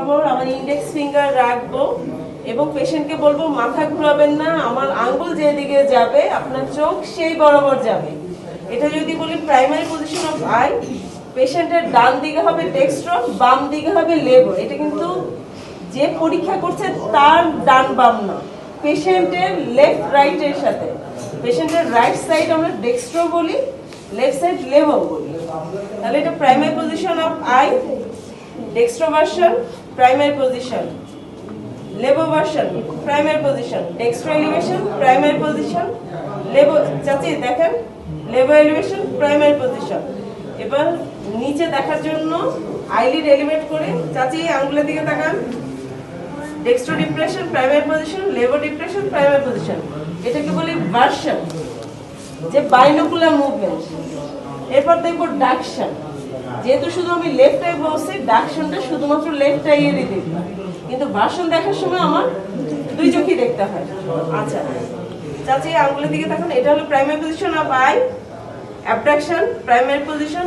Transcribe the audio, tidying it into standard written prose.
বরাবর আমার index finger রাখবো এবং পেশেন্টকে বলবো মাথা ঘুরাবেন না, আমার আঙ্গুল যেদিকে যাবে আপনার চোখ সেই বরাবর যাবে। এটা যদি বলি প্রাইমারি পজিশন অফ আই, পেশেন্টের ডান দিকে হবে ডেক্সট্রন, বাম দিকে হবে লেবো। এটা কিন্তু যে পরীক্ষা করছে তার ডান বাম না, পেশেন্টের লেফট রাইটের সাথে। পেশেন্টের রাইট সাইড আমরা ডেক্সট্রো বলি, লেফট সাইড লেবো বলি। তাহলে এটা primary position of I, dextro version primary position, Livo version primary position, dextro elevation primary position, Livo চাচি দেখেন লেবো এলিভেশন প্রাইমারি পজিশন। এবার নিচে দেখার জন্য আইলিড এলিভেট করে চাচি আঙ্গুলের দিকে তাকান, dextro depression primary position, Livo depression primary position. এটাকে বলি ভার্সন, যে বাইনোকুলার মুভমেন্ট। এরপর দেখবো ডাকশন, যেহেতু শুধু আমি লেফট আই বলছি ডাকশনটা শুধুমাত্র লেফট আইয়েরই দেখব, কিন্তু ভার্সন দেখার সময় আমার দুই চোখই দেখতে হয়। আচ্ছা চাচি আঙ্গুলের দিকে তখন এটা হলো primary position of I, abduction primary position,